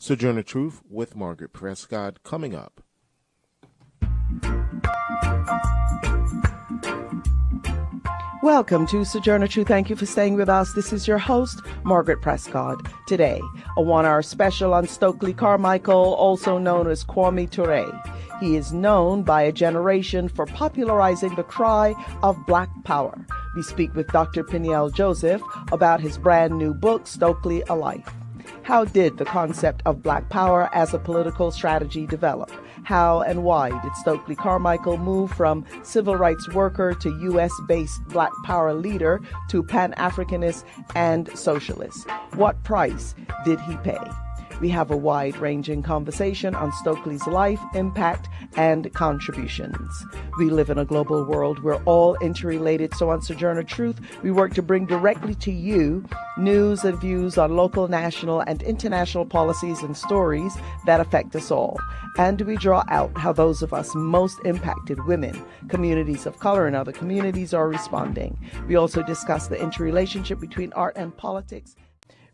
Sojourner Truth with Margaret Prescod coming up. Welcome to Sojourner Truth. Thank you for staying with us. This is your host, Margaret Prescod. Today, a one-hour special on Stokley Carmichael, also known as Kwame Ture. He is known by a generation for popularizing the cry of Black Power. We speak with Dr. Peniel Joseph about his brand new book, Stokely, A Life. How did the concept of Black Power as a political strategy develop? How and why did Stokley Carmichael move from civil rights worker to U.S.-based Black Power leader to Pan-Africanist and socialist? What price did he pay? We have a wide-ranging conversation on Stokely's life, impact, and contributions. We live in a global world. We're all interrelated. So on Sojourner Truth, we work to bring directly to you news and views on local, national, and international policies and stories that affect us all. And we draw out how those of us most impacted, women, communities of color, and other communities are responding. We also discuss the interrelationship between art and politics.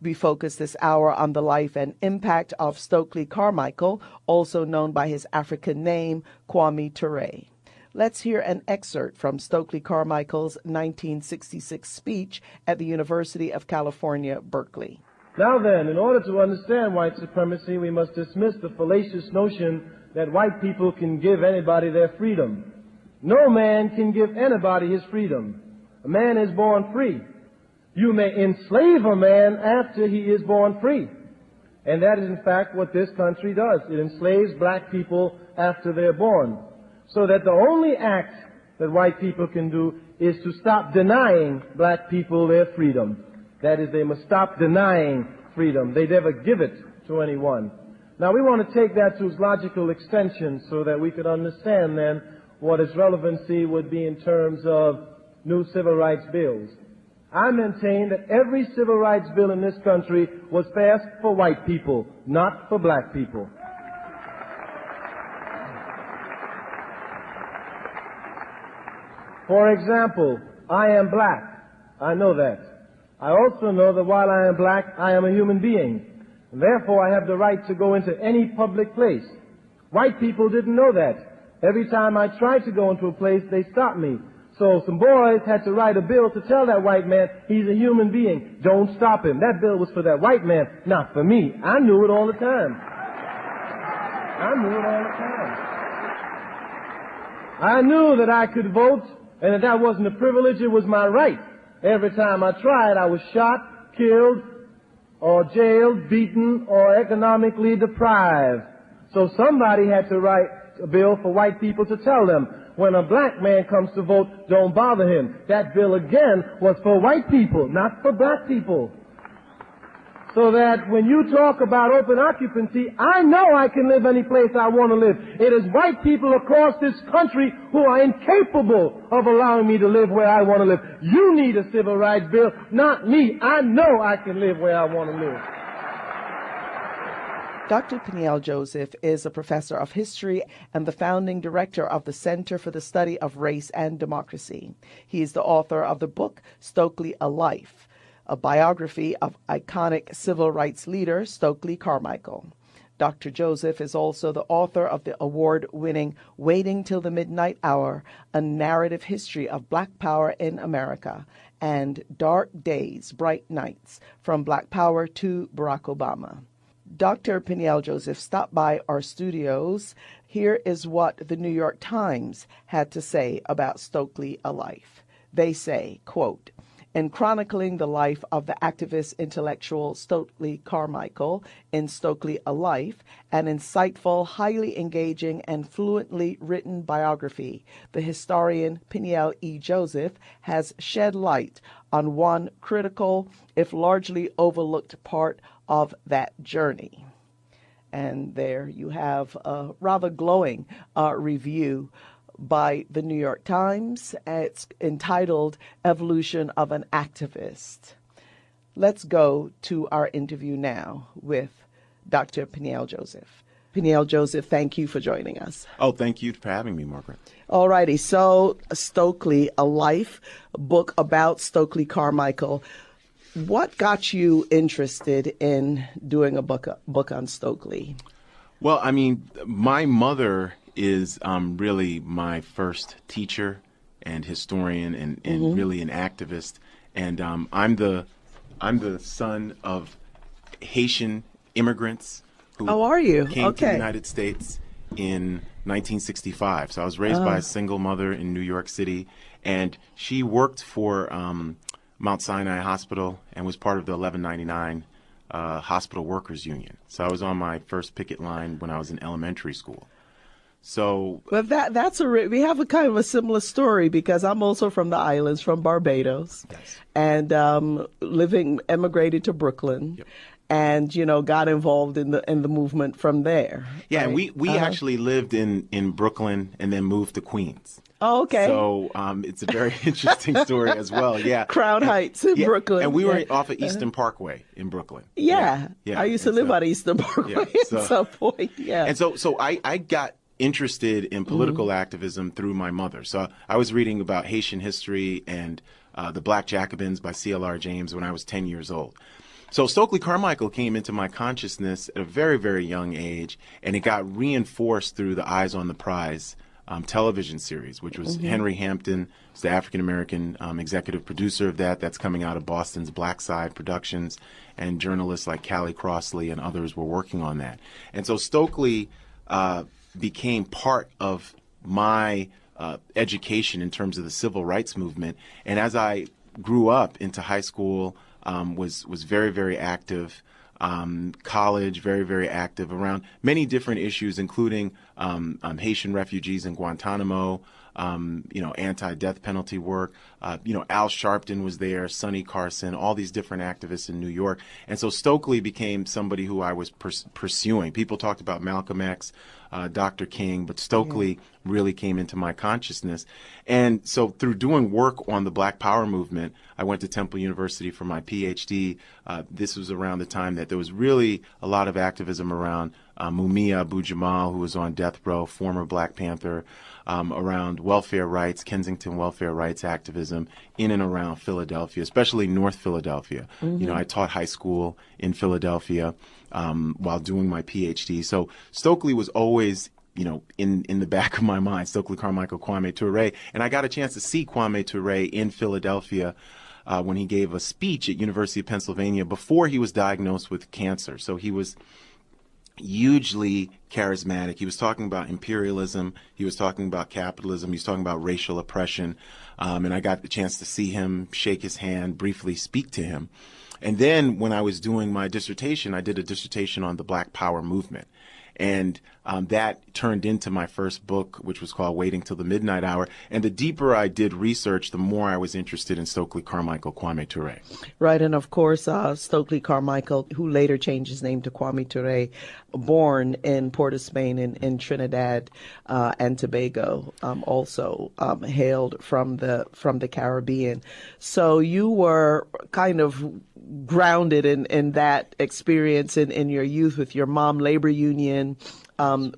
We focus this hour on the life and impact of Stokley Carmichael, also known by his African name, Kwame Ture. Let's hear an excerpt from Stokley Carmichael's 1966 speech at the University of California, Berkeley. Now then, in order to understand white supremacy, we must dismiss the fallacious notion that white people can give anybody their freedom. No man can give anybody his freedom. A man is born free. You may enslave a man after he is born free. And that is in fact what this country does. It enslaves black people after they're born. So that the only act that white people can do is to stop denying black people their freedom. That is, they must stop denying freedom. They never give it to anyone. Now we want to take that to its logical extension so that we could understand then what its relevancy would be in terms of new civil rights bills. I maintain that every civil rights bill in this country was passed for white people, not for black people. For example, I am black. I know that. I also know that while I am black, I am a human being. And therefore, I have the right to go into any public place. White people didn't know that. Every time I tried to go into a place, they stopped me. So some boys had to write a bill to tell that white man he's a human being. Don't stop him. That bill was for that white man, not for me. I knew it all the time. I knew that I could vote and that wasn't a privilege, it was my right. Every time I tried, I was shot, killed, or jailed, beaten, or economically deprived. So somebody had to write a bill for white people to tell them, when a black man comes to vote, don't bother him. That bill again was for white people, not for black people. So that when you talk about open occupancy, I know I can live any place I want to live. It is white people across this country who are incapable of allowing me to live where I want to live. You need a civil rights bill, not me. I know I can live where I want to live. Dr. Peniel Joseph is a professor of history and the founding director of the Center for the Study of Race and Democracy. He is the author of the book Stokely, A Life, a biography of iconic civil rights leader Stokley Carmichael. Dr. Joseph is also the author of the award-winning Waiting Till the Midnight Hour, a narrative history of Black Power in America, and Dark Days, Bright Nights, From Black Power to Barack Obama. Dr. Peniel Joseph stopped by our studios. Here is what the New York Times had to say about Stokely, A Life. They say, quote, in chronicling the life of the activist intellectual Stokely Carmichael in Stokely, A Life, an insightful, highly engaging, and fluently written biography, the historian Peniel E. Joseph has shed light on one critical, if largely overlooked part of that journey. And there you have a rather glowing review by the New York Times. It's entitled Evolution of an Activist. Let's go to our interview now with Dr. Peniel Joseph. Peniel Joseph, thank you for joining us. Oh, thank you for having me, Margaret. All righty. So Stokely, A Life, a book about Stokely Carmichael. what got you interested in doing a book on Stokely? Well, I mean, my mother is really my first teacher and historian and really an activist. And I'm the son of Haitian immigrants who came to the United States in 1965. So I was raised by a single mother in New York City, and she worked for Mount Sinai Hospital and was part of the 1199 Hospital Workers Union. So I was on my first picket line when I was in elementary school. So, well, we have a kind of a similar story because I'm also from the islands, from Barbados, yes. And emigrated to Brooklyn. Yep. And got involved in the movement from there. Yeah, right? and we actually lived in Brooklyn and then moved to Queens. Oh, okay. So it's a very interesting story as well. Yeah, Crown Heights in Brooklyn, and we were off of Eastern Parkway in Brooklyn. Yeah. I used to live on Eastern Parkway at some point. Yeah, and so I got interested in political activism through my mother. So I was reading about Haitian history and the Black Jacobins by C.L.R. James when I was 10 years old. So Stokley Carmichael came into my consciousness at a very, very young age, and it got reinforced through the Eyes on the Prize television series, which was Henry Hampton, who's the African-American executive producer of that. That's coming out of Boston's Black Side Productions, and journalists like Callie Crossley and others were working on that. And so Stokely became part of my education in terms of the civil rights movement. And as I grew up into high school, was very, very active. College, very, very active around many different issues, including Haitian refugees in Guantanamo, anti-death penalty work. Al Sharpton was there, Sonny Carson, all these different activists in New York. And so Stokely became somebody who I was pursuing. People talked about Malcolm X, Dr. King, but Stokely really came into my consciousness. And so through doing work on the Black Power movement, I went to Temple University for my PhD. This was around the time that there was really a lot of activism around Mumia Abu-Jamal, who was on death row, former Black Panther, around welfare rights, Kensington welfare rights activism in and around Philadelphia, especially North Philadelphia. I taught high school in Philadelphia while doing my PhD. So Stokely was always in the back of my mind, Stokley Carmichael, Kwame Ture. And I got a chance to see Kwame Ture in Philadelphia when he gave a speech at University of Pennsylvania before he was diagnosed with cancer. So he was hugely charismatic. He was talking about imperialism. He was talking about capitalism. He was talking about racial oppression. And I got the chance to see him, shake his hand, briefly speak to him. And then when I was doing my dissertation, I did a dissertation on the Black Power movement. And that turned into my first book, which was called Waiting Till the Midnight Hour. And the deeper I did research, the more I was interested in Stokley Carmichael, Kwame Ture. Right. And of course, Stokley Carmichael, who later changed his name to Kwame Ture, born in Port of Spain in Trinidad and Tobago, also hailed from the Caribbean. So you were kind of grounded in that experience in your youth with your mom, labor union,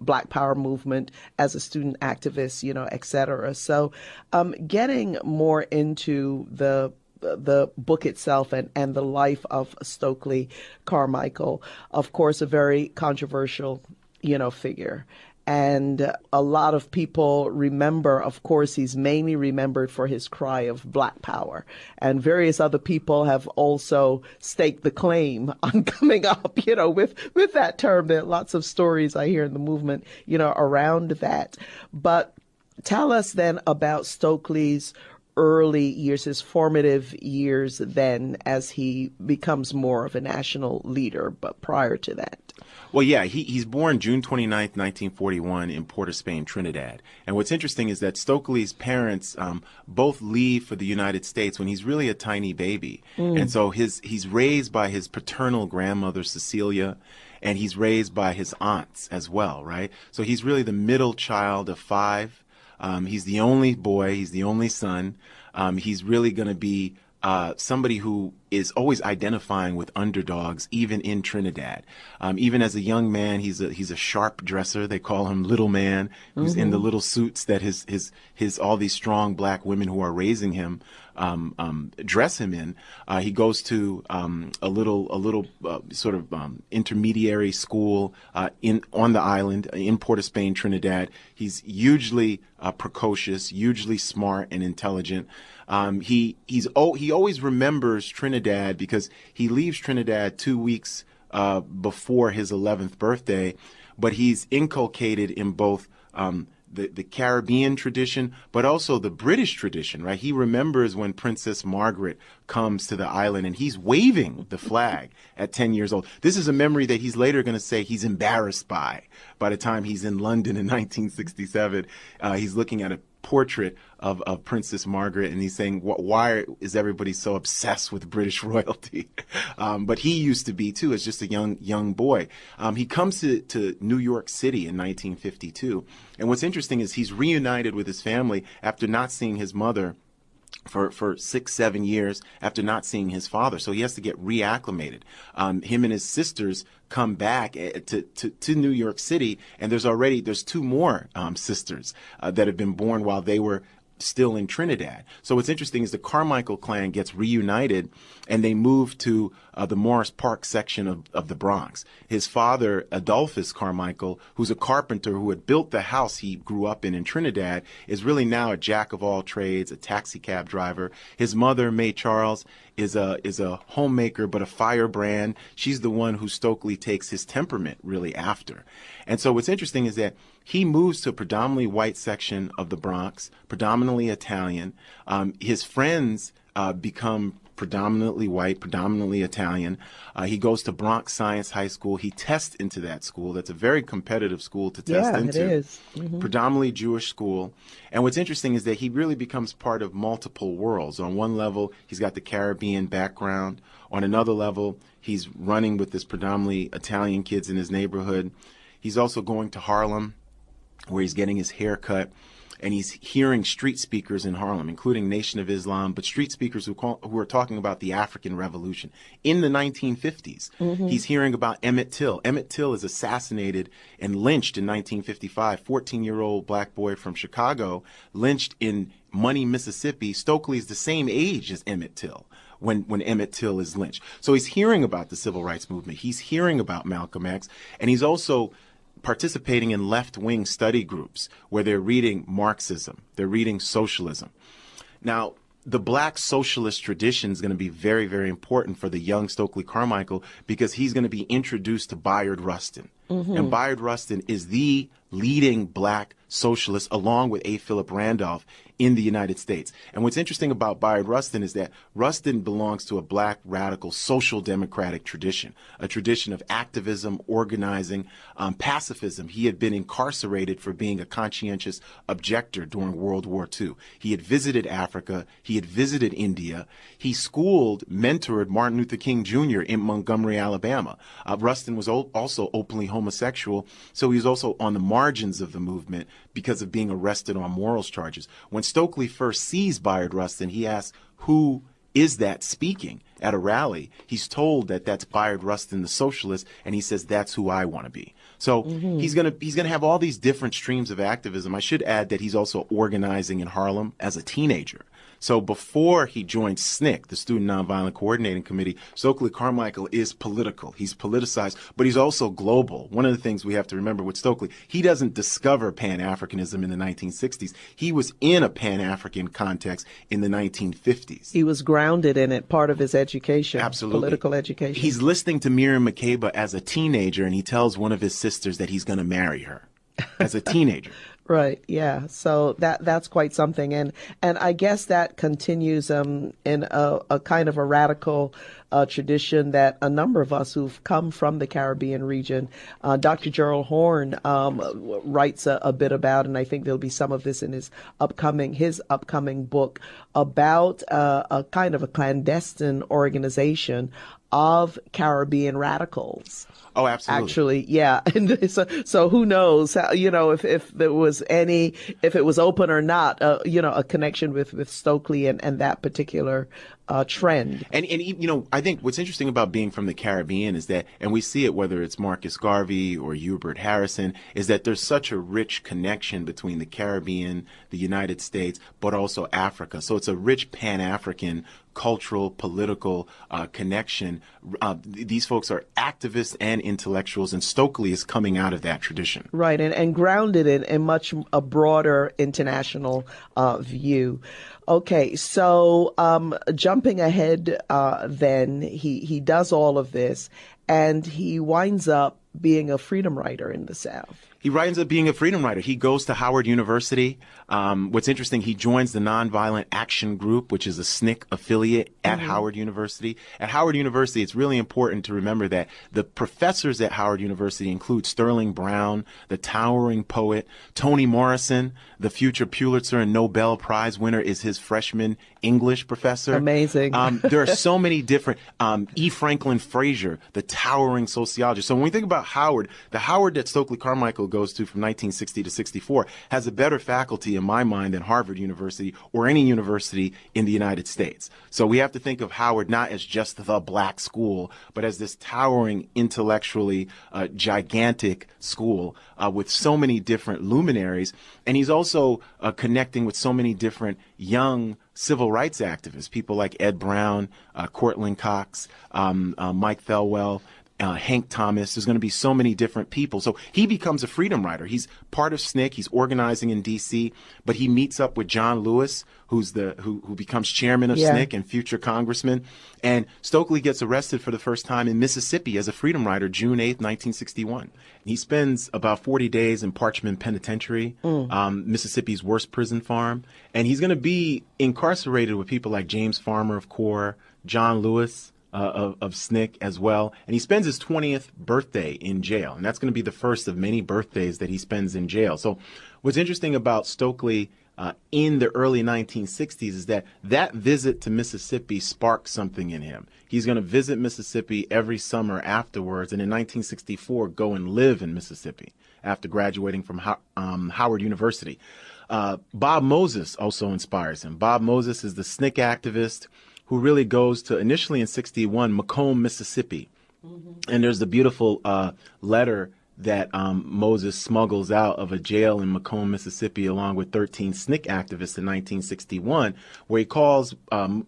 Black Power movement as a student activist, et cetera. So getting more into the book itself and the life of Stokley Carmichael, of course, a very controversial, figure. And a lot of people remember, of course, he's mainly remembered for his cry of Black Power. And various other people have also staked the claim on coming up, with that term. There are lots of stories I hear in the movement, around that. But tell us then about Stokely's early years, his formative years then, as he becomes more of a national leader, but prior to that. Well, yeah, he's born June 29th, 1941 in Port of Spain, Trinidad. And what's interesting is that Stokely's parents both leave for the United States when he's really a tiny baby. And so he's raised by his paternal grandmother, Cecilia, and he's raised by his aunts as well, right? So he's really the middle child of five. He's the only boy. He's the only son. He's really going to be somebody who is always identifying with underdogs, even in Trinidad. Even as a young man, he's a sharp dresser. They call him Little Man, who's in the little suits that his all these strong black women who are raising him dress him in. He goes to a little sort of intermediary school on the island in Port of Spain, Trinidad. He's hugely precocious, hugely smart and intelligent. He always remembers Trinidad because he leaves Trinidad 2 weeks before his 11th birthday, but he's inculcated in both the Caribbean tradition, but also the British tradition, right? He remembers when Princess Margaret comes to the island and he's waving the flag at 10 years old. This is a memory that he's later going to say he's embarrassed by the time he's in London in 1967. He's looking at a portrait of Princess Margaret, and he's saying, why is everybody so obsessed with British royalty? But he used to be, too, as just a young boy. He comes to New York City in 1952, and what's interesting is he's reunited with his family after not seeing his mother for 6-7 years, after not seeing his father. So he has to get reacclimated. Him and his sisters come back to New York City, and there's 2 more sisters that have been born while they were still in Trinidad. So what's interesting is the Carmichael clan gets reunited, and they move to the Morris Park section of the Bronx. His father, Adolphus Carmichael, who's a carpenter who had built the house he grew up in Trinidad, is really now a jack of all trades, a taxi cab driver. His mother, May Charles, is a homemaker, but a firebrand. She's the one who Stokely takes his temperament really after. And so what's interesting is that he moves to a predominantly white section of the Bronx, predominantly Italian. His friends become predominantly white, predominantly Italian. He goes to Bronx Science High School. He tests into that school. That's a very competitive school to test into. Yeah, it is. Mm-hmm. Predominantly Jewish school. And what's interesting is that he really becomes part of multiple worlds. On one level, he's got the Caribbean background. On another level, he's running with this predominantly Italian kids in his neighborhood. He's also going to Harlem, where he's getting his hair cut, and he's hearing street speakers in Harlem, including Nation of Islam, but street speakers who are talking about the African Revolution in the 1950s. Mm-hmm. He's hearing about Emmett Till. Emmett Till is assassinated and lynched in 1955. 14-year-old black boy from Chicago, lynched in Money, Mississippi. Stokely is the same age as Emmett Till when Emmett Till is lynched. So he's hearing about the civil rights movement. He's hearing about Malcolm X, and he's also participating in left-wing study groups where they're reading Marxism, they're reading socialism. Now, the black socialist tradition is going to be very, very important for the young Stokley Carmichael because he's going to be introduced to Bayard Rustin. Mm-hmm. And Bayard Rustin is the leading black socialist, along with A. Philip Randolph, in the United States. And what's interesting about Bayard Rustin is that Rustin belongs to a black radical social democratic tradition, a tradition of activism, organizing, pacifism. He had been incarcerated for being a conscientious objector during World War II. He had visited Africa. He had visited India. He schooled, mentored Martin Luther King Jr. in Montgomery, Alabama. Rustin was also openly homosexual, so he was also on the margins of the movement because of being arrested on morals charges. When Stokely first sees Bayard Rustin, he asks, who is that speaking at a rally? He's told that that's Bayard Rustin, the socialist, and he says, that's who I want to be. So he's gonna have all these different streams of activism. I should add that he's also organizing in Harlem as a teenager. So before he joined SNCC, the Student Nonviolent Coordinating Committee, Stokley Carmichael is political. He's politicized, but he's also global. One of the things we have to remember with Stokely, he doesn't discover Pan-Africanism in the 1960s. He was in a Pan-African context in the 1950s. He was grounded in it, part of his education. Absolutely. Political education. He's listening to Miriam Makeba as a teenager, and he tells one of his sisters that he's going to marry her as a teenager. Right. Yeah. So that's quite something. And I guess that continues in a kind of a radical tradition that a number of us who've come from the Caribbean region, Dr. Gerald Horne writes a bit about, and I think there'll be some of this in his upcoming book about a kind of a clandestine organization of Caribbean radicals. Oh, absolutely. Actually, yeah. And so who knows how, if there was if it was open or not, a connection with Stokely and that particular trend. And I think what's interesting about being from the Caribbean is that, and we see it whether it's Marcus Garvey or Hubert Harrison, is that there's such a rich connection between the Caribbean, the United States, but also Africa. So it's a rich Pan-African cultural, political connection. These folks are activists and intellectuals, and Stokely is coming out of that tradition. Right, and grounded in much a broader international view. Okay, so jumping ahead, then he does all of this, and he winds up being a freedom writer in the South. He winds up being a freedom writer. He goes to Howard University. What's interesting, he joins the Nonviolent Action Group, which is a SNCC affiliate at Howard University. At Howard University, it's really important to remember that the professors at Howard University include Sterling Brown, the towering poet, Toni Morrison, the future Pulitzer and Nobel Prize winner, is his freshman English professor. Amazing. There are so many different, E. Franklin Frazier, the towering sociologist. So when we think about Howard, the Howard that Stokley Carmichael goes to from 1960 to 64 has a better faculty in my mind than Harvard University or any university in the United States. So we have to think of Howard not as just the black school, but as this towering, intellectually gigantic school with so many different luminaries. And he's also connecting with so many different young civil rights activists, people like Ed Brown, Cortland Cox, Mike Thelwell, Hank Thomas. There's going to be so many different people. So he becomes a freedom rider. He's part of SNCC. He's organizing in D.C., but he meets up with John Lewis, who becomes chairman of SNCC and future congressman. And Stokely gets arrested for the first time in Mississippi as a freedom rider, June 8th, 1961. He spends about 40 days in Parchman Penitentiary, Mississippi's worst prison farm. And he's going to be incarcerated with people like James Farmer of CORE, John Lewis, of SNCC as well. And he spends his 20th birthday in jail. And that's going to be the first of many birthdays that he spends in jail. So what's interesting about Stokely in the early 1960s is that visit to Mississippi sparked something in him. He's going to visit Mississippi every summer afterwards, and in 1964 go and live in Mississippi after graduating from Howard University. Bob Moses also inspires him. Bob Moses is the SNCC activist who really goes to, initially in 61, Macomb, Mississippi. And there's the beautiful letter that Moses smuggles out of a jail in Macomb, Mississippi, along with 13 SNCC activists in 1961, where he calls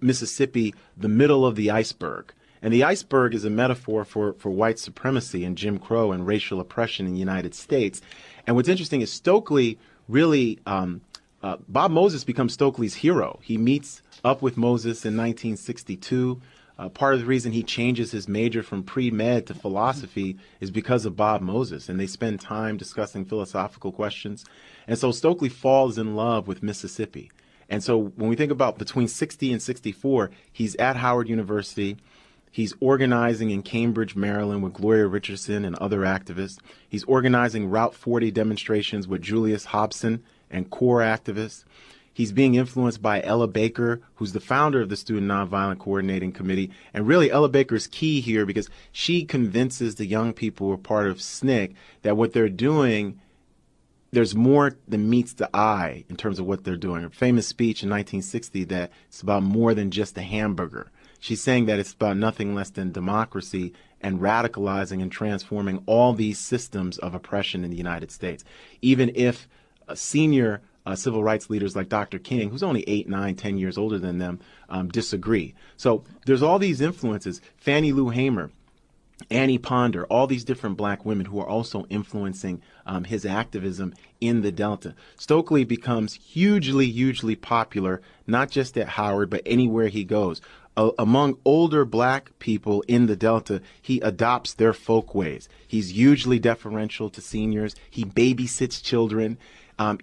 Mississippi the middle of the iceberg. And the iceberg is a metaphor for white supremacy and Jim Crow and racial oppression in the United States. And what's interesting is Stokely really, Bob Moses becomes Stokely's hero. He meets up with Moses in 1962. Part of the reason he changes his major from pre-med to philosophy is because of Bob Moses, and they spend time discussing philosophical questions. And so Stokely falls in love with Mississippi. And so when we think about between 60 and 64, he's at Howard University. He's organizing in Cambridge, Maryland with Gloria Richardson and other activists. He's organizing Route 40 demonstrations with Julius Hobson and CORE activists. He's being influenced by Ella Baker, who's the founder of the Student Nonviolent Coordinating Committee. And really, Ella Baker is key here because she convinces the young people who are part of SNCC that what they're doing, there's more than meets the eye in terms of what they're doing. Her famous speech in 1960 that it's about more than just a hamburger. She's saying that it's about nothing less than democracy and radicalizing and transforming all these systems of oppression in the United States. Even if senior civil rights leaders like Dr. King, who's only 8, 9, 10 years older than them, disagree. So there's all these influences. Fannie Lou Hamer, Annie Ponder, all these different black women who are also influencing his activism in the Delta. Stokely becomes hugely, hugely popular, not just at Howard, but anywhere he goes. Among older black people in the Delta, he adopts their folk ways. He's hugely deferential to seniors. He babysits children.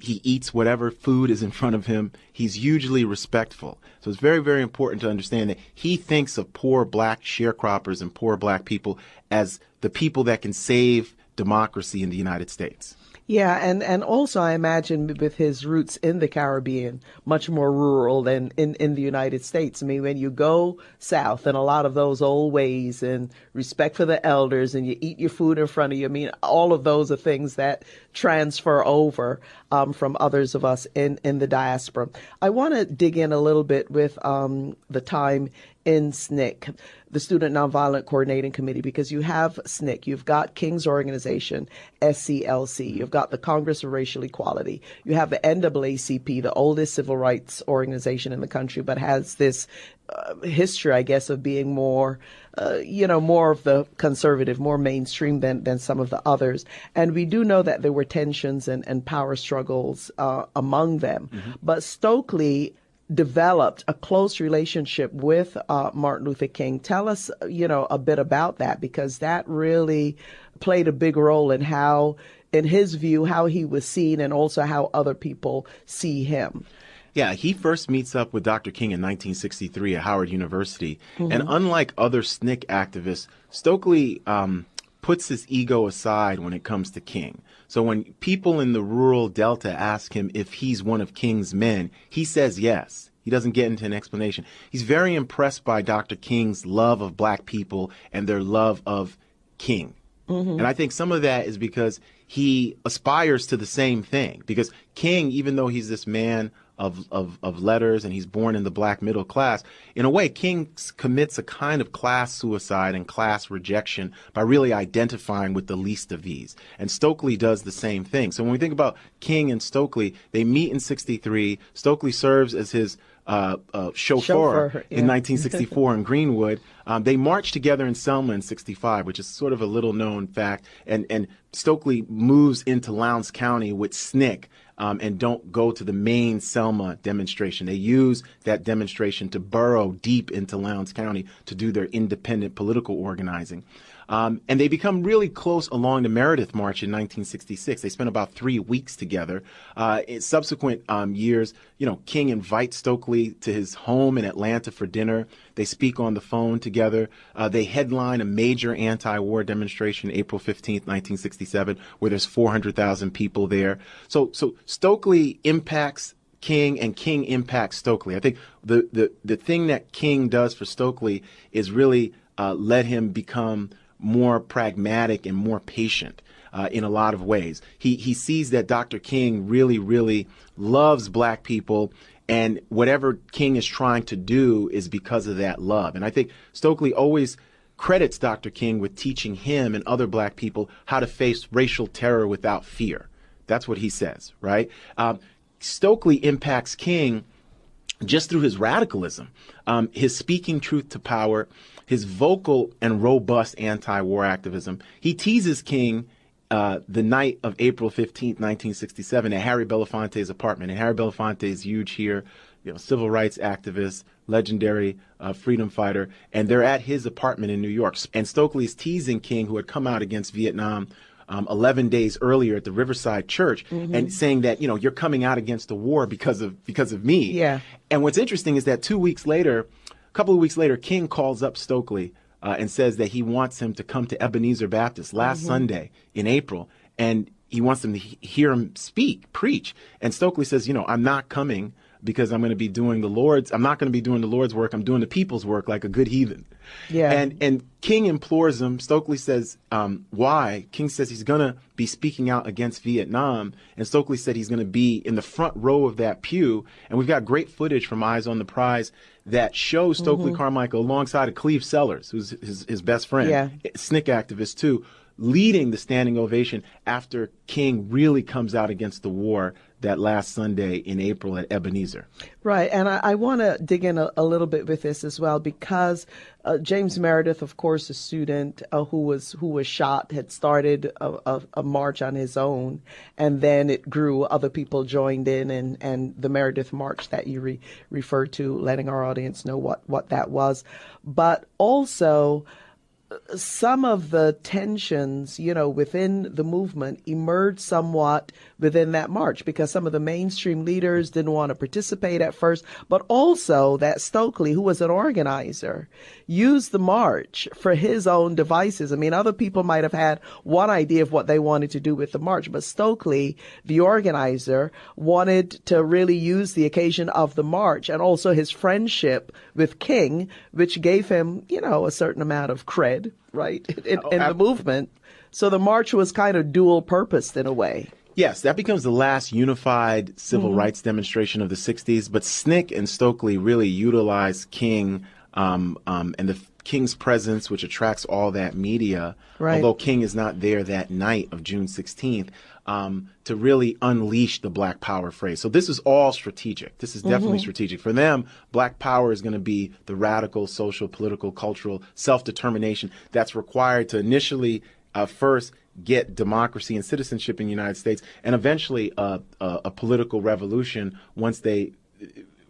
He eats whatever food is in front of him. He's hugely respectful. So it's very, very important to understand that he thinks of poor black sharecroppers and poor black people as the people that can save democracy in the United States. Yeah, and also I imagine with his roots in the Caribbean, much more rural than in the United States. I mean, when you go south and a lot of those old ways and respect for the elders and you eat your food in front of you, I mean, all of those are things that transfer over from others of us in the diaspora. I want to dig in a little bit with the time in SNCC, the Student Nonviolent Coordinating Committee, because you have SNCC, you've got King's Organization, SCLC, you've got the Congress of Racial Equality, you have the NAACP, the oldest civil rights organization in the country, but has this history, I guess, of being more, more of the conservative, more mainstream than some of the others. And we do know that there were tensions and power struggles among them. Mm-hmm. But Stokely developed a close relationship with Martin Luther King. Tell us, a bit about that, because that really played a big role in how, in his view, how he was seen and also how other people see him. Yeah, he first meets up with Dr. King in 1963 at Howard University. Mm-hmm. And unlike other SNCC activists, Stokely puts his ego aside when it comes to King. So when people in the rural Delta ask him if he's one of King's men, he says yes. He doesn't get into an explanation. He's very impressed by Dr. King's love of black people and their love of King. Mm-hmm. And I think some of that is because he aspires to the same thing. Because King, even though he's this man of letters and he's born in the black middle class, in a way, King commits a kind of class suicide and class rejection by really identifying with the least of these. And Stokely does the same thing. So when we think about King and Stokely, they meet in 63. Stokely serves as his chauffeur in 1964 in Greenwood. They marched together in Selma in 65, which is sort of a little known fact. And Stokely moves into Lowndes County with SNCC and don't go to the main Selma demonstration. They use that demonstration to burrow deep into Lowndes County to do their independent political organizing. And they become really close along the Meredith March in 1966. They spent about 3 weeks together. In subsequent years, King invites Stokely to his home in Atlanta for dinner. They speak on the phone together. They headline a major anti-war demonstration April 15th, 1967, where there's 400,000 people there. So Stokely impacts King and King impacts Stokely. I think the thing that King does for Stokely is really let him become more pragmatic and more patient in a lot of ways. He sees that Dr. King really, really loves black people, and whatever King is trying to do is because of that love. And I think Stokely always credits Dr. King with teaching him and other black people how to face racial terror without fear. That's what he says, right? Stokely impacts King just through his radicalism, his speaking truth to power, his vocal and robust anti-war activism. He teases King the night of April 15th, 1967 at Harry Belafonte's apartment. And Harry Belafonte is huge here, civil rights activist, legendary freedom fighter. And they're at his apartment in New York. And Stokely is teasing King, who had come out against Vietnam 11 days earlier at the Riverside Church, mm-hmm. and saying that, you're coming out against the war because of me. Yeah. And what's interesting is that 2 weeks later, a couple of weeks later, King calls up Stokely and says that he wants him to come to Ebenezer Baptist last mm-hmm. Sunday in April, and he wants him to hear him preach. And Stokely says, I'm not coming because I'm going to be doing the Lord's. I'm not going to be doing the Lord's work. I'm doing the people's work like a good heathen. Yeah. And King implores him. Stokely says, why? King says he's going to be speaking out against Vietnam. And Stokely said he's going to be in the front row of that pew. And we've got great footage from Eyes on the Prize that shows Stokley mm-hmm. Carmichael alongside of Cleve Sellers, who's his best friend, SNCC activist too, leading the standing ovation after King really comes out against the war that last Sunday in April at Ebenezer. Right. And I want to dig in a little bit with this as well, because James Meredith, of course, a student who was shot, had started a march on his own, and then it grew. Other people joined in, and the Meredith March that you referred to, letting our audience know what that was. But also, some of the tensions, within the movement emerged somewhat within that march, because some of the mainstream leaders didn't want to participate at first, but also that Stokely, who was an organizer, used the march for his own devices. I mean, other people might have had one idea of what they wanted to do with the march, but Stokely, the organizer, wanted to really use the occasion of the march and also his friendship with King, which gave him, a certain amount of cred, right, in the movement. So the march was kind of dual purposed in a way. Yes, that becomes the last unified civil rights demonstration of the 60s. But SNCC and Stokely really utilized King and the King's presence, which attracts all that media, right, although King is not there that night of June 16th, to really unleash the Black Power phrase. So this is all strategic. This is definitely strategic. For them, Black Power is going to be the radical, social, political, cultural self-determination that's required to initially first get democracy and citizenship in the United States, and eventually a political revolution once they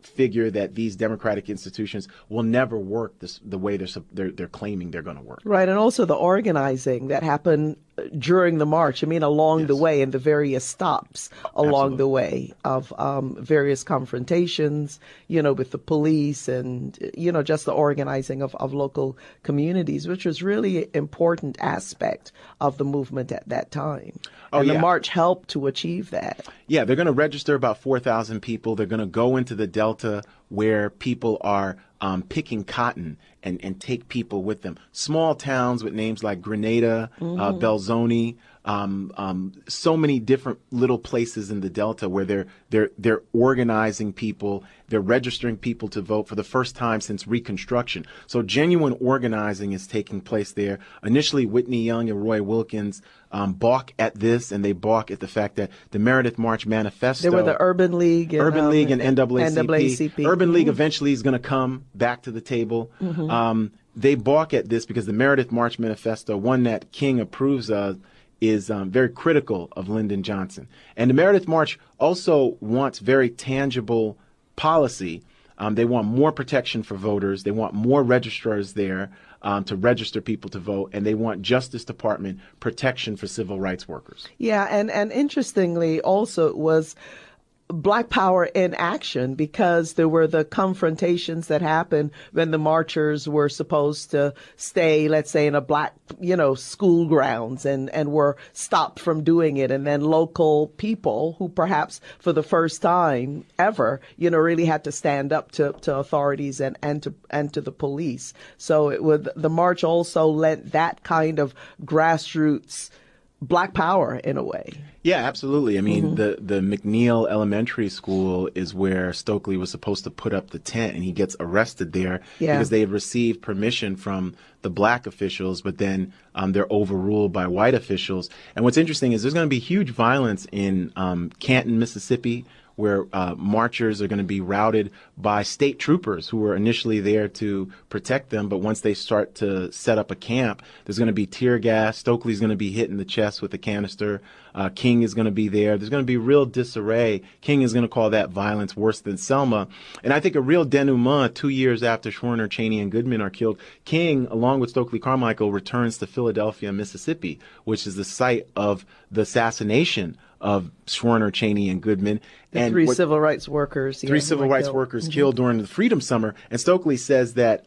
figure that these democratic institutions will never work the way they're claiming they're going to work. Right, and also the organizing that happened during the march. I mean, along the way, and the various stops along the way of various confrontations, with the police and, just the organizing of local communities, which was really an important aspect of the movement at that time. And the march helped to achieve that. Yeah, they're going to register about 4,000 people. They're going to go into the Delta where people are picking cotton and take people with them. Small towns with names like Grenada, Belzoni, so many different little places in the Delta where they're organizing people. They're registering people to vote for the first time since Reconstruction. So genuine organizing is taking place there. Initially, Whitney Young and Roy Wilkins balk at this, and they balk at the fact that the Meredith March Manifesto. There were the Urban League and NAACP. Urban League eventually is going to come back to the table. They balk at this because the Meredith March Manifesto, one that King approves of, is very critical of Lyndon Johnson. And the Meredith March also wants very tangible policy. They want more protection for voters. They want more registrars there to register people to vote. And they want Justice Department protection for civil rights workers. Yeah, and interestingly, also it was Black Power in action, because there were the confrontations that happened when the marchers were supposed to stay, let's say, in a black, school grounds and were stopped from doing it. And then local people who perhaps for the first time ever, really had to stand up to authorities and to the police. So the march also lent that kind of grassroots Black Power in a way. Yeah, absolutely. I mean, the McNeil Elementary School is where Stokely was supposed to put up the tent, and he gets arrested there because they had received permission from the black officials, but then they're overruled by white officials. And what's interesting is there's going to be huge violence in Canton, Mississippi, where marchers are going to be routed by state troopers who were initially there to protect them. But once they start to set up a camp, there's going to be tear gas. Stokely's going to be hit in the chest with a canister. King is going to be there. There's going to be real disarray. King is going to call that violence worse than Selma. And I think a real denouement 2 years after Sojourner, Cheney, and Goodman are killed, King, along with Stokley Carmichael, returns to Philadelphia, Mississippi, which is the site of the assassination of Sojourner, Cheney, and Goodman. And three civil rights workers. Three civil rights workers killed during the Freedom Summer. And Stokely says that,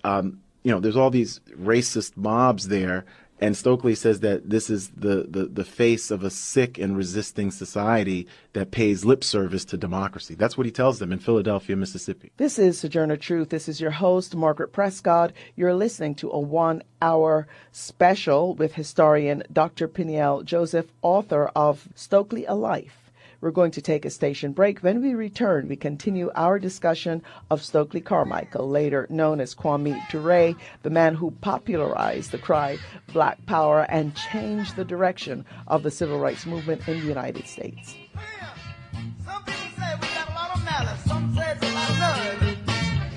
there's all these racist mobs there. And Stokely says that this is the face of a sick and resisting society that pays lip service to democracy. That's what he tells them in Philadelphia, Mississippi. This is Sojourner Truth. This is your host, Margaret Prescod. You're listening to a 1-hour special with historian Dr. Peniel Joseph, author of Stokely, A Life. We're going to take a station break. When we return, we continue our discussion of Stokley Carmichael, later known as Kwame Ture, the man who popularized the cry Black Power and changed the direction of the civil rights movement in the United States. Some people say we got a lot of malice. Some say it's a lot of love.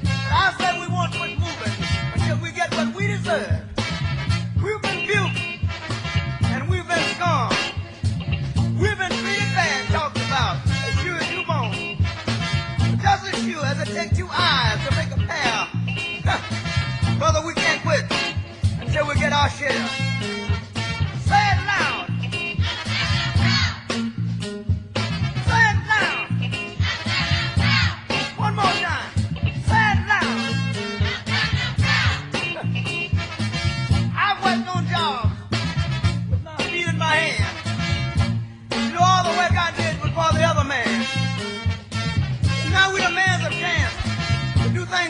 But I say we want to quit moving until we get what we deserve. We've been buked and we've been scorned. We've been treated bad, talked about, as sure as you born. But just as sure as it takes 2 eyes to make a pair. Brother, we can't quit until we get our share.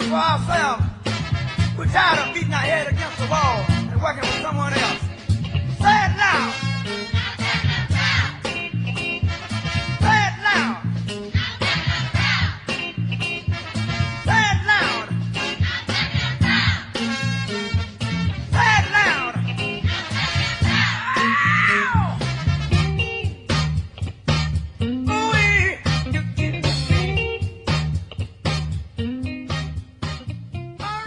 for ourselves. We're tired of beating our head against the wall and working with someone else. Say it now. Say it loud. Say it loud. Say it loud.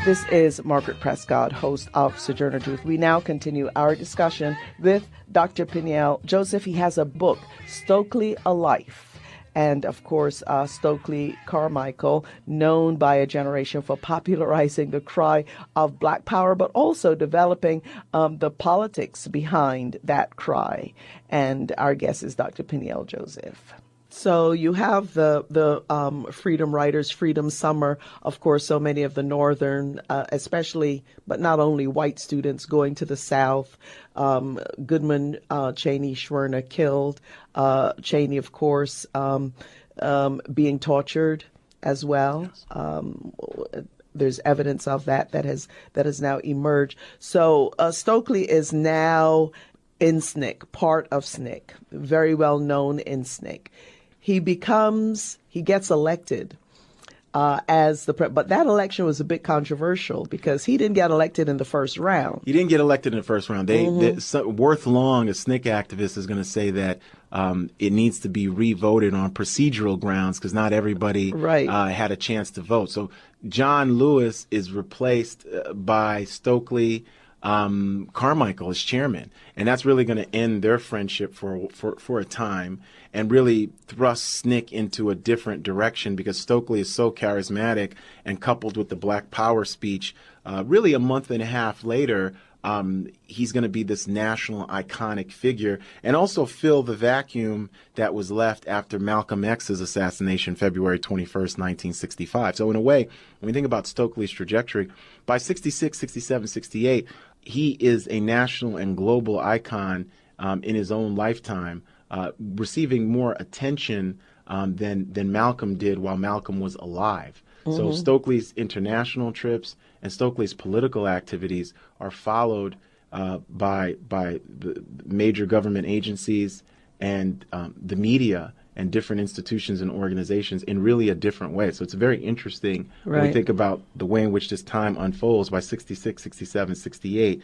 This is Margaret Prescod, host of Sojourner Truth. We now continue our discussion with Dr. Peniel Joseph. He has a book, Stokley, A Life. And, of course, Stokley Carmichael, known by a generation for popularizing the cry of Black power, but also developing the politics behind that cry. And our guest is Dr. Peniel Joseph. So you have the Freedom Riders, Freedom Summer, of course, so many of the northern, especially, but not only white students going to the South. Goodman, Cheney, Sojourner killed. Cheney, of course, being tortured as well. There's evidence of that has now emerged. So Stokely is now in SNCC, part of SNCC, very well known in SNCC. He gets elected as the but that election was a bit controversial because he didn't get elected in the first round. He didn't get elected in the first round. Worth Long, a SNCC activist, is going to say that it needs to be re-voted on procedural grounds because not everybody had a chance to vote. So John Lewis is replaced by Stokley Carmichael as chairman, and that's really going to end their friendship for a time and really thrust SNCC into a different direction because Stokely is so charismatic and coupled with the Black Power speech, really a month and a half later, he's going to be this national iconic figure and also fill the vacuum that was left after Malcolm X's assassination, February 21st, 1965. So in a way, when we think about Stokely's trajectory, by 66, 67, 68, he is a national and global icon in his own lifetime, receiving more attention than Malcolm did while Malcolm was alive. So Stokely's international trips and Stokely's political activities are followed by the major government agencies and the media and different institutions and organizations in really a different way. So it's very interesting when we think about the way in which this time unfolds by 66, 67, 68.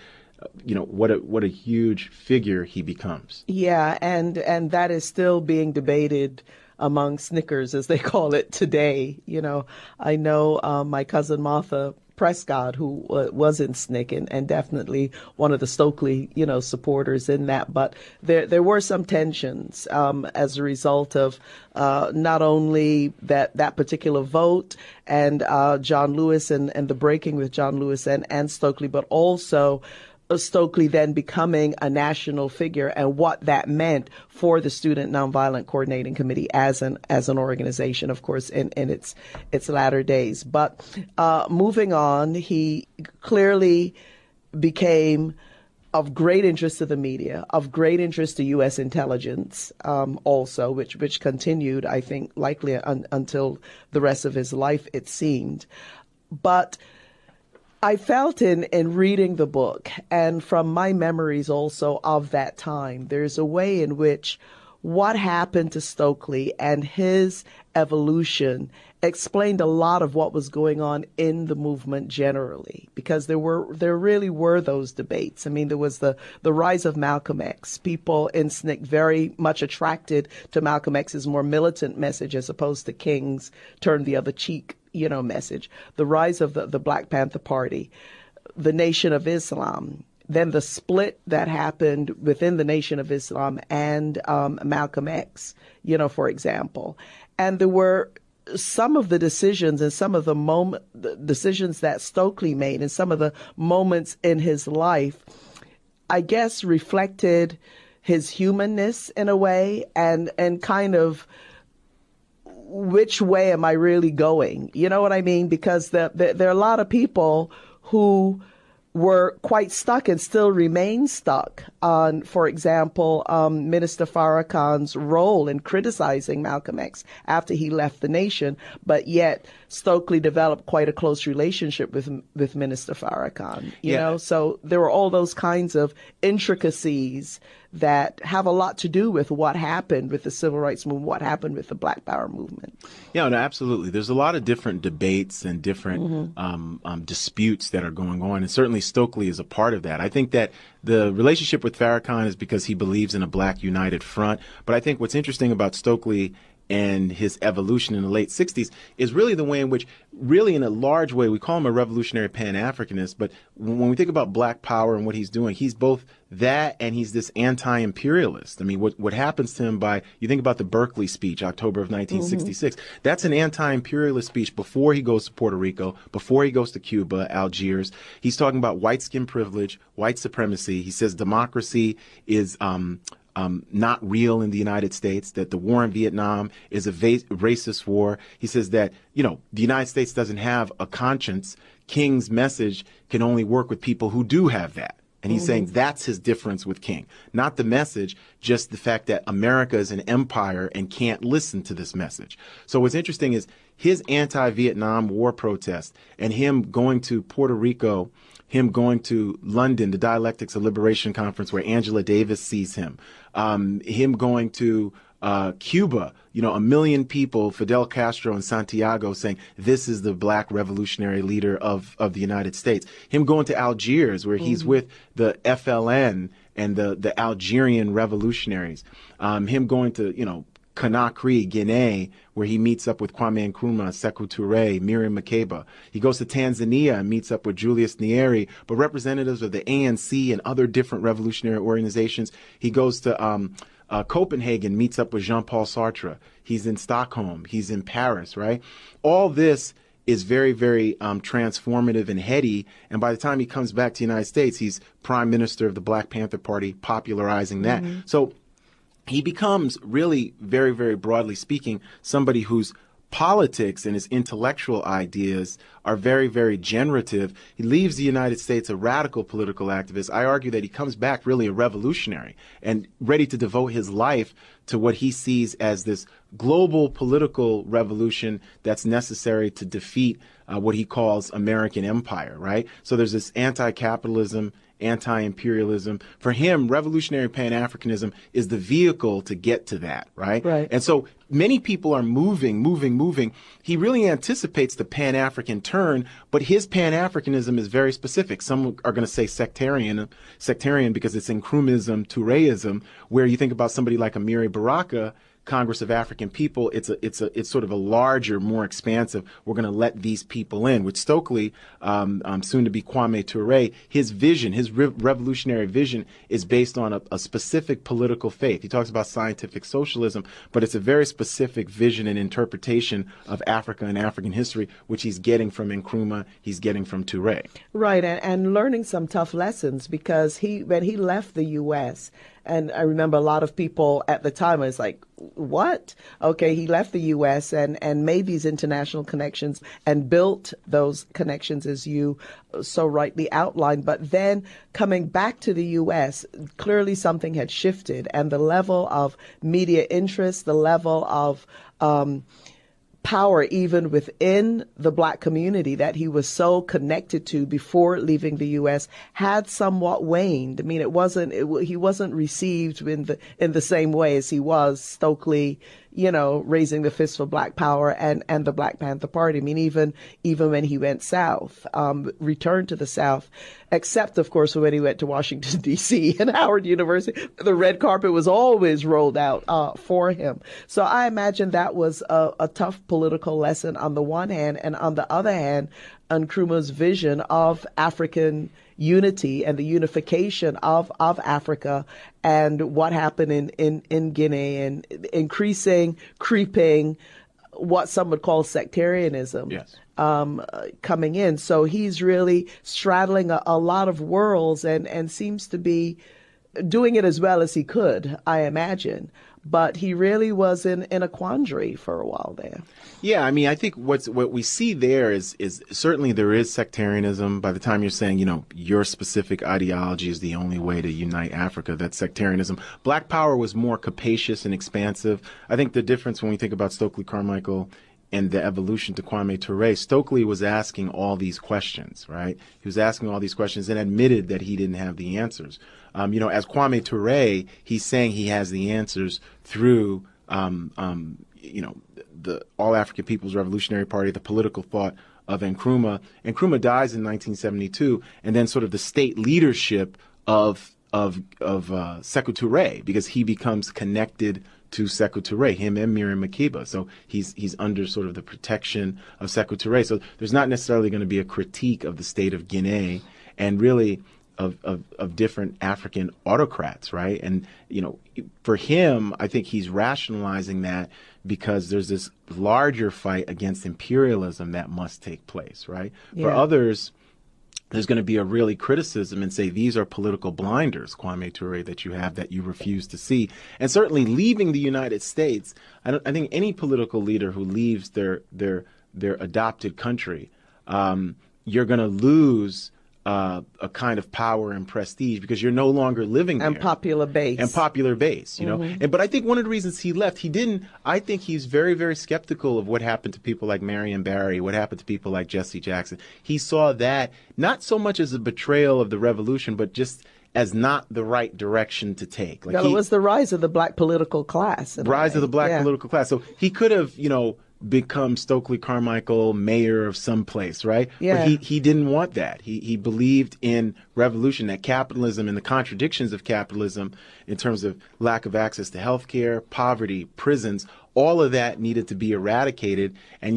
What a huge figure he becomes. Yeah, and that is still being debated among Snickers, as they call it today. I know my cousin Martha Prescod, who was in SNCC and definitely one of the Stokely, supporters in that. But there were some tensions as a result of not only that particular vote and John Lewis and the breaking with John Lewis and Stokely, but also Stokely then becoming a national figure and what that meant for the Student Nonviolent Coordinating Committee as an organization, of course, in its latter days. But moving on, he clearly became of great interest to the media, of great interest to U.S. intelligence also, which continued, I think, likely until the rest of his life, it seemed. But I felt in reading the book and from my memories also of that time, there's a way in which what happened to Stokely and his evolution explained a lot of what was going on in the movement generally, because there really were those debates. I mean, there was the rise of Malcolm X. People in SNCC very much attracted to Malcolm X's more militant message as opposed to King's turn the other cheek message, the rise of the Black Panther Party, the Nation of Islam, then the split that happened within the Nation of Islam and Malcolm X, for example. And there were some of the decisions and some of the decisions that Stokely made and some of the moments in his life, I guess, reflected his humanness in a way and kind of which way am I really going? You know what I mean? Because there are a lot of people who were quite stuck and still remain stuck on, for example, Minister Farrakhan's role in criticizing Malcolm X after he left the nation, but yet Stokely developed quite a close relationship with Minister Farrakhan, you know? So there were all those kinds of intricacies that have a lot to do with what happened with the civil rights movement, what happened with the Black Power movement. Yeah, no, absolutely. There's a lot of different debates and different disputes that are going on, and certainly Stokely is a part of that. I think that the relationship with Farrakhan is because he believes in a Black united front, but I think what's interesting about Stokely and his evolution in the late 60s is really the way in which, really in a large way, we call him a revolutionary Pan-Africanist, but when we think about Black Power and what he's doing, he's both that and he's this anti-imperialist. I mean, what happens to him you think about the Berkeley speech, October of 1966, that's an anti-imperialist speech before he goes to Puerto Rico, before he goes to Cuba, Algiers. He's talking about white skin privilege, white supremacy. He says democracy is not real in the United States, that the war in Vietnam is a racist war. He says that, the United States doesn't have a conscience. King's message can only work with people who do have that. And he's saying that's his difference with King. Not the message, just the fact that America is an empire and can't listen to this message. So what's interesting is his anti-Vietnam War protest and him going to Puerto Rico, him going to London, the Dialectics of Liberation Conference where Angela Davis sees him, him going to Cuba, 1 million people, Fidel Castro in Santiago saying, this is the Black revolutionary leader of the United States. Him going to Algiers where he's with the FLN and the Algerian revolutionaries. Him going to, Conakry, Guinea, where he meets up with Kwame Nkrumah, Sekou Touré, Miriam Makeba. He goes to Tanzania and meets up with Julius Nyerere, but representatives of the ANC and other different revolutionary organizations. He goes to Copenhagen, meets up with Jean-Paul Sartre. He's in Stockholm. He's in Paris, right? All this is very, very transformative and heady. And by the time he comes back to the United States, he's prime minister of the Black Panther Party, popularizing that. So he becomes really, very, very broadly speaking, somebody whose politics and his intellectual ideas are very, very generative. He leaves the United States a radical political activist. I argue that he comes back really a revolutionary and ready to devote his life to what he sees as this global political revolution that's necessary to defeat what he calls American empire, right? So there's this anti-capitalism, anti-imperialism. For him, revolutionary Pan-Africanism is the vehicle to get to that, right? And so many people are moving. He really anticipates the Pan-African turn, but his Pan-Africanism is very specific. Some are going to say sectarian because it's Nkrumahism, Touréism, where you think about somebody like Amiri Baraka, Congress of African People, it's sort of a larger, more expansive, we're going to let these people in. With Stokely, soon to be Kwame Touré, his vision, his revolutionary vision is based on a specific political faith. He talks about scientific socialism, but it's a very specific vision and interpretation of Africa and African history, which he's getting from Nkrumah, he's getting from Touré. Right, and learning some tough lessons, because when he left the U.S., and I remember a lot of people at the time was like, what? Okay, he left the U.S. and made these international connections and built those connections, as you so rightly outlined. But then coming back to the U.S., clearly something had shifted, and the level of media interest, the level of power even within the Black community that he was so connected to before leaving the U.S. had somewhat waned. I mean, he wasn't received in the same way as he was Stokely, raising the fist for Black power and the Black Panther Party. I mean, even when he went south, returned to the South, except, of course, when he went to Washington, D.C. and Howard University, the red carpet was always rolled out for him. So I imagine that was a tough political lesson on the one hand, and on the other hand, Nkrumah's vision of African unity and the unification of Africa, and what happened in Guinea, and creeping, what some would call sectarianism. Yes. Coming in. So he's really straddling a lot of worlds and seems to be doing it as well as he could, I imagine. but he really was in a quandary for a while there. Yeah, I mean, I think what we see there is certainly there is sectarianism. By the time you're saying, your specific ideology is the only way to unite Africa, that's sectarianism. Black power was more capacious and expansive. I think the difference when we think about Stokley Carmichael and the evolution to Kwame Ture, Stokely was asking all these questions, right? He was asking all these questions and admitted that he didn't have the answers. As Kwame Ture, he's saying he has the answers through, the All African People's Revolutionary Party, the political thought of Nkrumah. Nkrumah dies in 1972, and then sort of the state leadership of Sekou Touré, because he becomes connected to Sekou Touré, him and Miriam Makeba. So he's under sort of the protection of Sekou Touré. So there's not necessarily going to be a critique of the state of Guinea and really of different African autocrats, right? And, for him, I think he's rationalizing that because there's this larger fight against imperialism that must take place, right? Yeah. For others, there's going to be a really criticism and say these are political blinders, Kwame Ture, that you have that you refuse to see. And certainly leaving the United States, I think any political leader who leaves their adopted country, you're going to lose a kind of power and prestige because you're no longer living there. And popular base. But I think one of the reasons he left, I think he's very, very skeptical of what happened to people like Marion Barry, what happened to people like Jesse Jackson. He saw that not so much as a betrayal of the revolution, but just as not the right direction to take. It was the rise of the black political class. Political class. So he could have, become Stokley Carmichael, mayor of some place, right? Yeah. But he didn't want that. He believed in revolution, that capitalism and the contradictions of capitalism in terms of lack of access to health care, poverty, prisons, all of that needed to be eradicated. And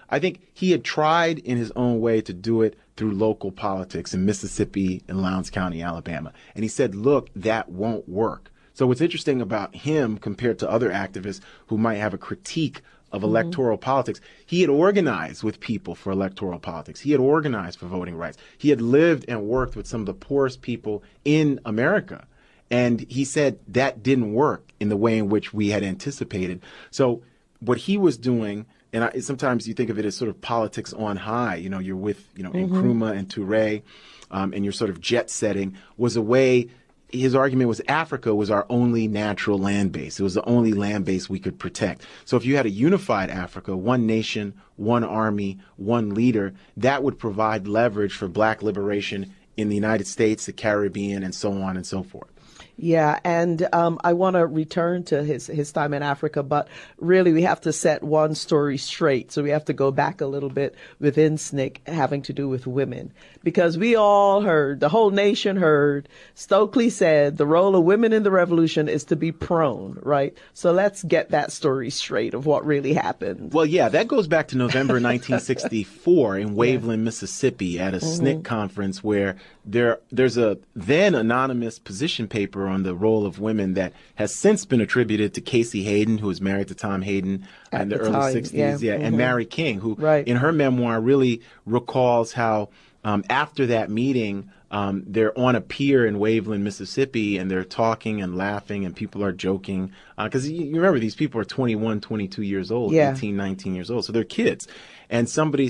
I think he had tried in his own way to do it through local politics in Mississippi and Lowndes County, Alabama. And he said, look, that won't work. So what's interesting about him compared to other activists who might have a critique of electoral politics, he had organized with people for electoral politics. He had organized for voting rights. He had lived and worked with some of the poorest people in America. And he said that didn't work in the way in which we had anticipated. So what he was doing, and sometimes you think of it as sort of politics on high, you're with, Nkrumah and Touré, and you're sort of jet setting, was a way. His argument was Africa was our only natural land base. It was the only land base we could protect. So if you had a unified Africa, one nation, one army, one leader, that would provide leverage for black liberation in the United States, the Caribbean, and so on and so forth. Yeah, and I want to return to his time in Africa, but really we have to set one story straight. So we have to go back a little bit within SNCC having to do with women, because we all heard, the whole nation heard, Stokely said the role of women in the revolution is to be prone, right? So let's get that story straight of what really happened. Well, yeah, that goes back to November 1964 in Waveland, Mississippi at a SNCC conference where there's a then anonymous position paper on the role of women that has since been attributed to Casey Hayden, who was married to Tom Hayden in the early 60s, and Mary King, who in her memoir really recalls how after that meeting, they're on a pier in Waveland, Mississippi, and they're talking and laughing, and people are joking. Because you remember, these people are 21, 22 years old, 18, 19 years old, so they're kids. And somebody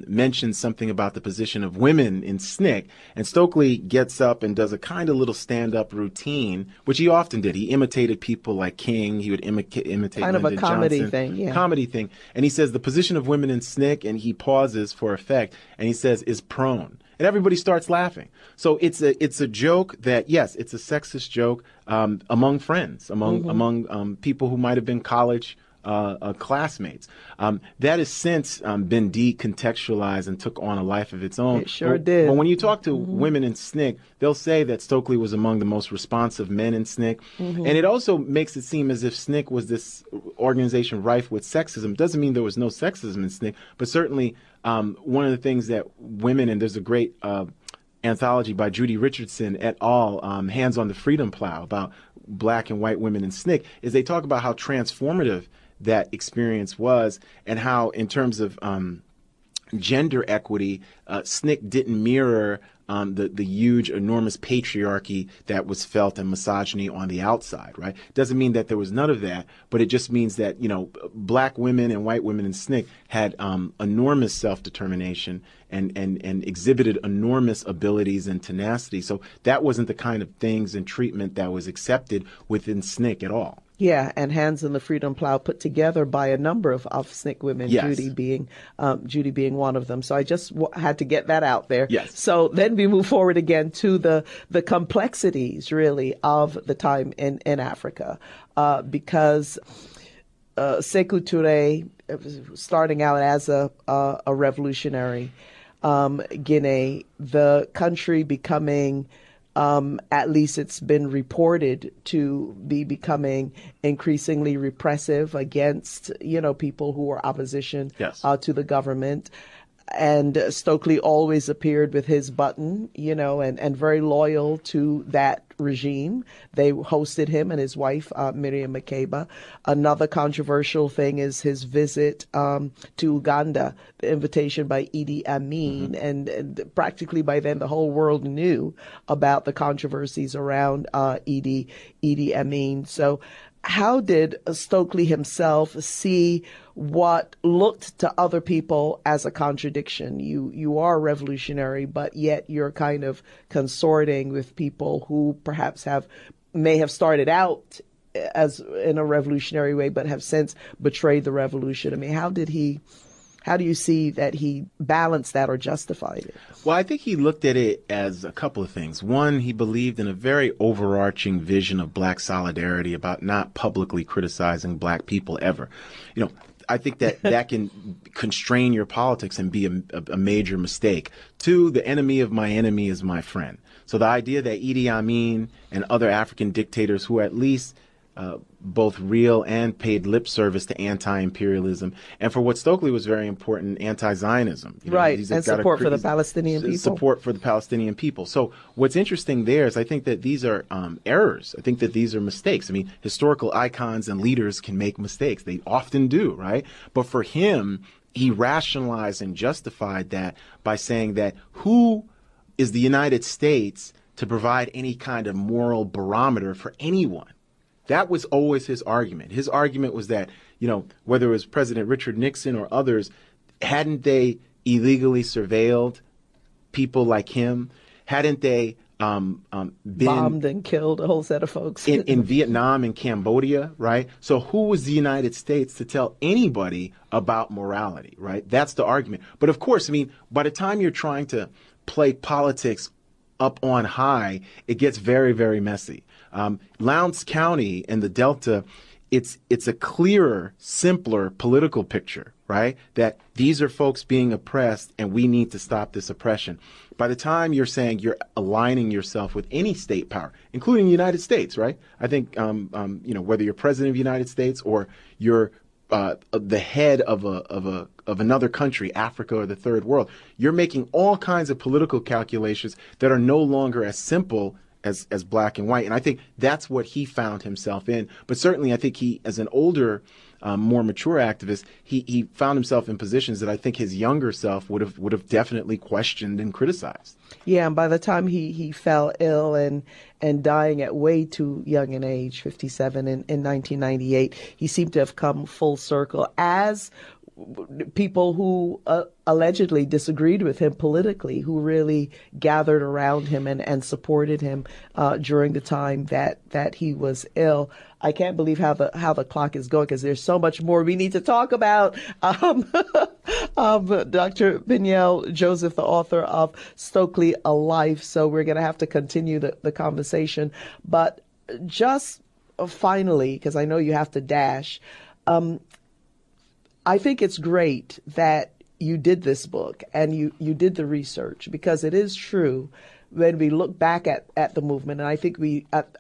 mentions something about the position of women in SNCC, and Stokely gets up and does a kind of little stand-up routine, which he often did. He imitated people like King. He would imitate kind of Lyndon a comedy Johnson. thing, Comedy thing. And he says the position of women in SNCC, and he pauses for effect, and he says, is prone. And everybody starts laughing. So it's a joke that, yes, it's a sexist joke among friends, among people who might have been college classmates. That has since been decontextualized and took on a life of its own. It sure did. But when you talk to women in SNCC, they'll say that Stokely was among the most responsive men in SNCC. And it also makes it seem as if SNCC was this organization rife with sexism. Doesn't mean there was no sexism in SNCC, but certainly one of the things that women, and there's a great anthology by Judy Richardson et al., Hands on the Freedom Plow, about black and white women in SNCC, is they talk about how transformative that experience was, and how in terms of gender equity, SNCC didn't mirror the huge, enormous patriarchy that was felt and misogyny on the outside, right? Doesn't mean that there was none of that, but it just means that, black women and white women in SNCC had enormous self-determination and exhibited enormous abilities and tenacity. So that wasn't the kind of things and treatment that was accepted within SNCC at all. Yeah, and Hands in the Freedom Plow put together by a number of SNCC women, yes. Judy being one of them. So I just had to get that out there. Yes. So then we move forward again to the complexities, really, of the time in Africa, because Sekou Touré, starting out as a revolutionary, Guinea, the country becoming, at least it's been reported to be becoming increasingly repressive against, people who are opposition yes. To the government. And Stokely always appeared with his button, and very loyal to that regime. They hosted him and his wife, Miriam Makeba. Another controversial thing is his visit to Uganda, the invitation by Idi Amin. Mm-hmm. And practically by then, the whole world knew about the controversies around Idi Amin. So how did Stokely himself see what looked to other people as a contradiction? You are revolutionary, but yet you're kind of consorting with people who perhaps may have started out as in a revolutionary way, but have since betrayed the revolution. I mean, how do you see that he balanced that or justified it? Well, I think he looked at it as a couple of things. One, he believed in a very overarching vision of black solidarity about not publicly criticizing black people ever. I think that can constrain your politics and be a major mistake. Two, the enemy of my enemy is my friend. So the idea that Idi Amin and other African dictators who at least both real and paid lip service to anti-imperialism, and for what Stokely was very important, anti-Zionism. Right, and support for the Palestinian people. Support for the Palestinian people. So what's interesting there is I think that these are errors. I think that these are mistakes. I mean, historical icons and leaders can make mistakes. They often do, right? But for him, he rationalized and justified that by saying that who is the United States to provide any kind of moral barometer for anyone? That was always his argument. His argument was that, whether it was President Richard Nixon or others, hadn't they illegally surveilled people like him? Hadn't they been bombed and killed a whole set of folks in Vietnam and Cambodia, right? So who was the United States to tell anybody about morality, right? That's the argument. But of course, I mean, by the time you're trying to play politics up on high, it gets very, very messy. Lowndes County and the Delta, it's a clearer, simpler political picture, right? That these are folks being oppressed and we need to stop this oppression. By the time you're saying you're aligning yourself with any state power, including the United States, right? I think, whether you're president of the United States or you're the head of another country, Africa or the third world, you're making all kinds of political calculations that are no longer as simple as black and white. And I think that's what he found himself in. But certainly I think he, as an older, more mature activist, he found himself in positions that I think his younger self would have definitely questioned and criticized. Yeah, and by the time he fell ill and dying at way too young an age, 57 in 1998, he seemed to have come full circle as people who allegedly disagreed with him politically, who really gathered around him and supported him during the time that he was ill. I can't believe how the clock is going because there's so much more we need to talk about. Dr. Peniel Joseph, the author of Stokely, A Life. So we're going to have to continue the conversation. But just finally, because I know you have to dash, I think it's great that you did this book and you did the research, because it is true when we look back at the movement, and I think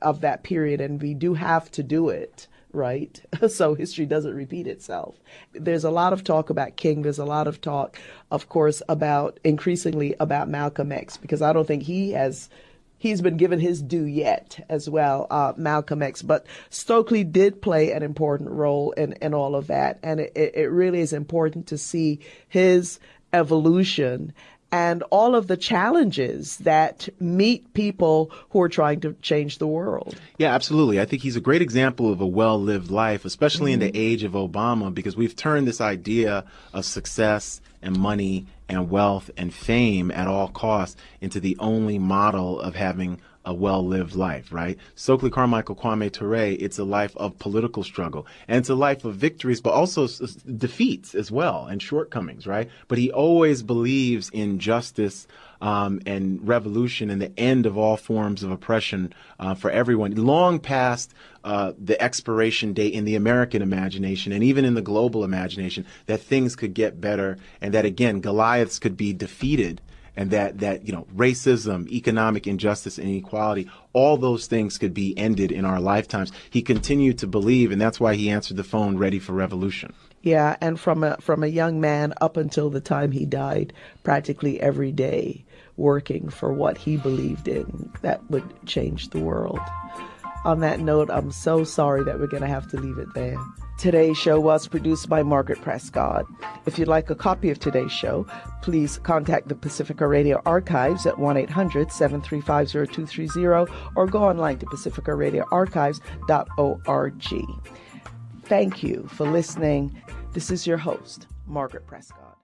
of that period, and we do have to do it, right? So history doesn't repeat itself. There's a lot of talk about King. There's a lot of talk, of course, increasingly about Malcolm X, because I don't think he's been given his due yet as well, Malcolm X. But Stokely did play an important role in all of that. And it really is important to see his evolution and all of the challenges that meet people who are trying to change the world. Yeah, absolutely. I think he's a great example of a well-lived life, especially in the age of Obama, because we've turned this idea of success and money and wealth and fame at all costs into the only model of having a well-lived life, right? Stokley Carmichael, Kwame Ture, it's a life of political struggle. And it's a life of victories, but also defeats as well and shortcomings, right? But he always believes in justice and revolution and the end of all forms of oppression for everyone, long past the expiration date in the American imagination and even in the global imagination, that things could get better and that, again, Goliaths could be defeated. And that racism, economic injustice, and inequality, all those things could be ended in our lifetimes. He continued to believe, and that's why he answered the phone ready for revolution. Yeah, and from a young man up until the time he died, practically every day working for what he believed in that would change the world. On that note, I'm so sorry that we're going to have to leave it there. Today's show was produced by Margaret Prescod. If you'd like a copy of today's show, please contact the Pacifica Radio Archives at 1-800-735-0230 or go online to pacificaradioarchives.org. Thank you for listening. This is your host, Margaret Prescod.